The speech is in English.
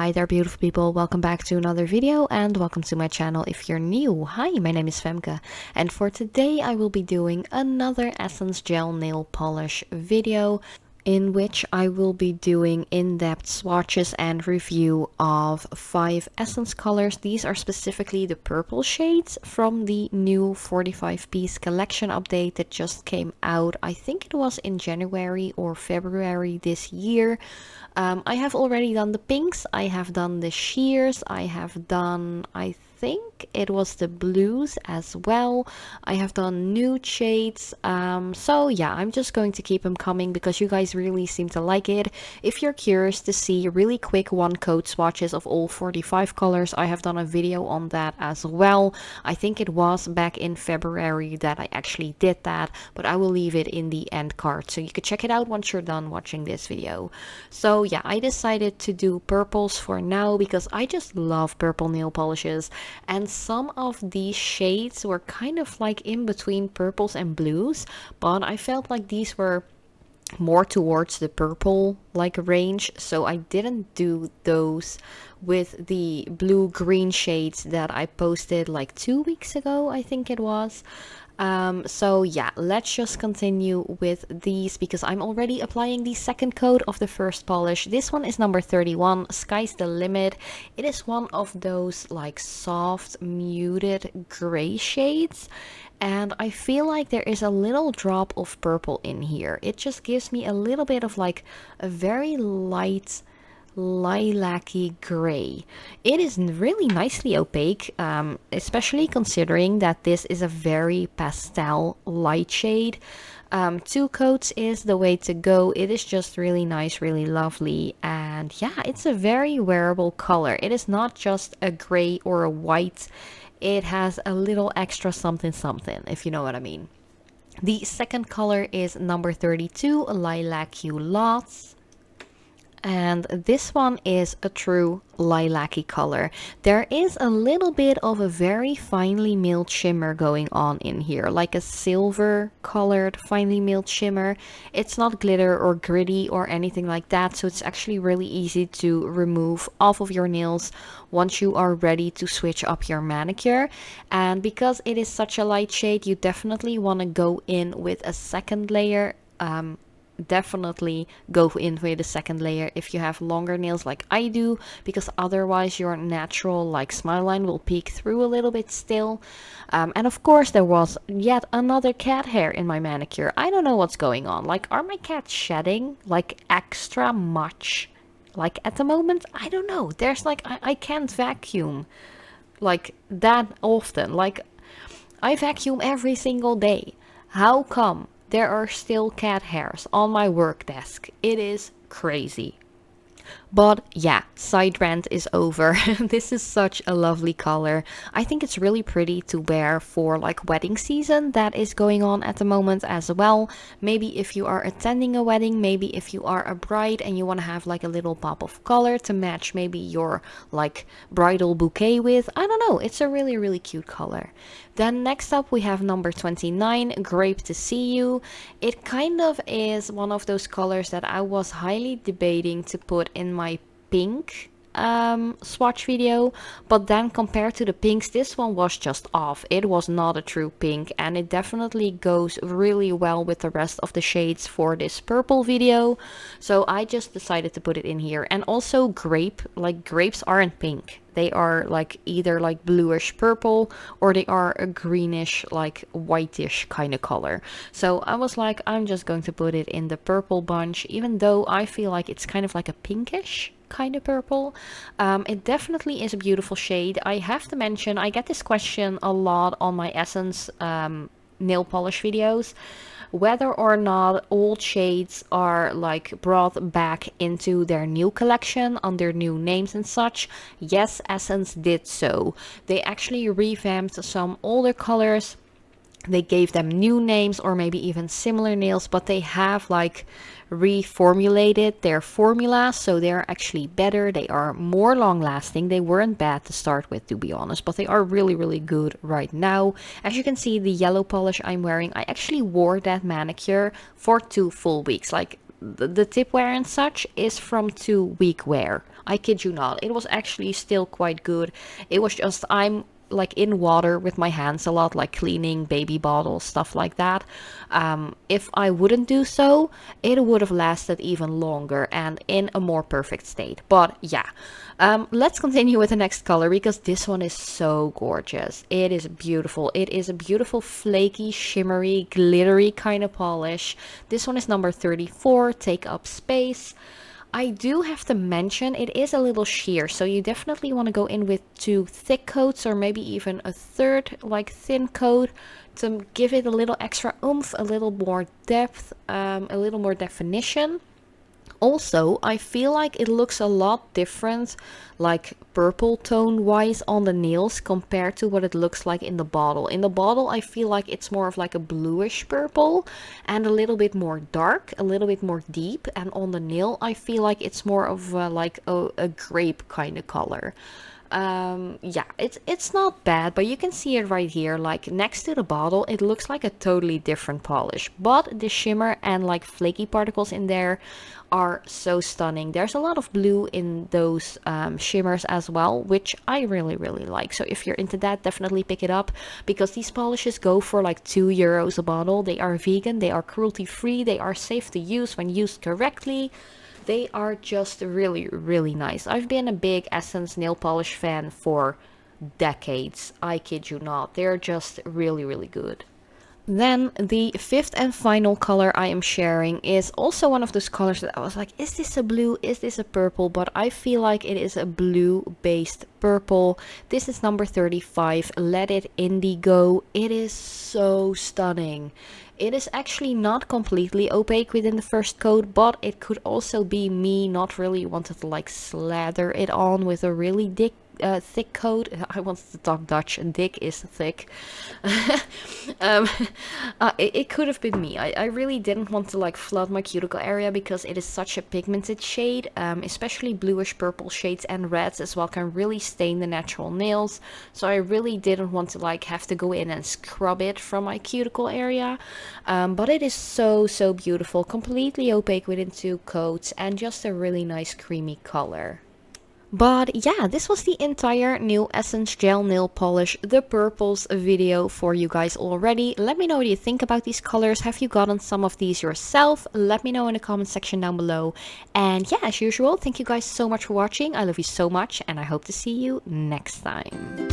Hi there beautiful people, welcome back to another video and welcome to my channel if you're new. Hi, my name is Femke and for today I will be doing another Essence Gel Nail Polish video in which I will be doing in-depth swatches and review of 5 essence colors. These are specifically the purple shades from the new 45-piece collection update that just came out. I think it was in January or February this year. I have already done the pinks, I have done the sheers, I have done, I think it was the blues as well. I have done nude shades. So yeah, I'm just going to keep them coming because you guys really seem to like it. If you're curious to see really quick one coat swatches of all 45 colors, I have done a video on that as well. I think it was back in February that I actually did that, but I will leave it in the end card so you can check it out once you're done watching this video. So yeah, I decided to do purples for now because I just love purple nail polishes. And some of these shades were kind of like in between purples and blues, but I felt like these were more towards the purple like range, so I didn't do those with the blue green shades that I posted like 2 weeks ago, I think it was. So yeah, let's just continue with these because I'm already applying the second coat of the first polish. This one is number 31, Sky's the Limit. It is one of those like soft muted gray shades, and I feel like there is a little drop of purple in here. It just gives me a little bit of like a very light lilac-y gray. It is really nicely opaque, especially considering that this is a very pastel light shade. 2 coats is the way to go. It is just really nice, really lovely, and yeah, it's a very wearable color. It is not just a gray or a white. It has a little extra something something, if you know what I mean. The second color is number 32, Lilac Lots. And this one is a true lilac-y color. There is a little bit of a very finely milled shimmer going on in here, like a silver colored finely milled shimmer. It's not glitter or gritty or anything like that, so it's actually really easy to remove off of your nails once you are ready to switch up your manicure. And because it is such a light shade, you definitely want to go in with a second layer. Definitely go in with a second layer if you have longer nails like I do, because otherwise your natural like smile line will peek through a little bit still. And of course there was yet another cat hair in my manicure. I don't know what's going on. Like, are my cats shedding like extra much like at the moment? I don't know. There's like I can't vacuum like that often. Like, I vacuum every single day. How come there are still cat hairs on my work desk? It is crazy. But yeah, side rant is over. This is such a lovely color. I think it's really pretty to wear for like wedding season that is going on at the moment as well. Maybe if you are attending a wedding, maybe if you are a bride and you want to have like a little pop of color to match maybe your like bridal bouquet with. I don't know, it's a really, really cute color. Then next up we have number 29, Grape to See You. It kind of is one of those colors that I was highly debating to put in my pink swatch video, but then compared to the pinks, this one was just off. It was not a true pink, and it definitely goes really well with the rest of the shades for this purple video, so I just decided to put it in here. And also grape, like grapes aren't pink. They are like either like bluish purple or they are a greenish like whitish kind of color. So I was like, I'm just going to put it in the purple bunch, even though I feel like it's kind of like a pinkish kind of purple. It definitely is a beautiful shade. I have to mention, I get this question a lot on my Essence nail polish videos, whether or not old shades are like brought back into their new collection under new names and such. Yes, Essence did so. They actually revamped some older colors. They gave them new names or maybe even similar nails, but they have like reformulated their formula, so they're actually better. They are more long lasting. They weren't bad to start with, to be honest, but they are really, really good right now. As you can see, the yellow polish I'm wearing, I actually wore that manicure for 2 full weeks. Like, the tip wear and such is from 2 week wear. I kid you not. It was actually still quite good. It was just I'm like in water with my hands a lot, like cleaning baby bottles, stuff like that. If I wouldn't do so, it would have lasted even longer and in a more perfect state. But yeah, let's continue with the next color because this one is so gorgeous. It is beautiful. It is a beautiful flaky, shimmery, glittery kind of polish. This one is number 34, Take Up Space. I do have to mention it is a little sheer, so you definitely want to go in with 2 thick coats or maybe even a third like thin coat to give it a little extra oomph, a little more depth, a little more definition. Also, I feel like it looks a lot different, like purple tone wise on the nails compared to what it looks like in the bottle. In the bottle, I feel like it's more of like a bluish purple and a little bit more dark, a little bit more deep. And on the nail, I feel like it's more of like a grape kind of color. Yeah, it's not bad, but you can see it right here, like next to the bottle it looks like a totally different polish, but the shimmer and like flaky particles in there are so stunning. There's a lot of blue in those shimmers as well, which I really like. So if you're into that, definitely pick it up because these polishes go for like €2 a bottle. They are vegan, they are cruelty free, they are safe to use when used correctly. They are just really nice. I've been a big Essence nail polish fan for decades. I kid you not. They're just really good. Then the fifth and final color I am sharing is also one of those colors that I was like, is this a blue? Is this a purple? But I feel like it is a blue based purple. This is number 35, Let It Indigo. It is so stunning. It is actually not completely opaque within the first coat, but it could also be me not really wanted to like slather it on with a really thick coat. I wanted to talk Dutch and dik is thick. It could have been me. I really didn't want to like flood my cuticle area because it is such a pigmented shade, especially bluish purple shades and reds as well can really stain the natural nails. So I really didn't want to like have to go in and scrub it from my cuticle area. But it is so beautiful, completely opaque within 2 coats and just a really nice creamy color. But yeah, this was the entire new Essence Gel Nail Polish, the purples video for you guys already. Let me know what you think about these colors. Have you gotten some of these yourself? Let me know in the comment section down below. And yeah, as usual, thank you guys so much for watching. I love you so much and I hope to see you next time.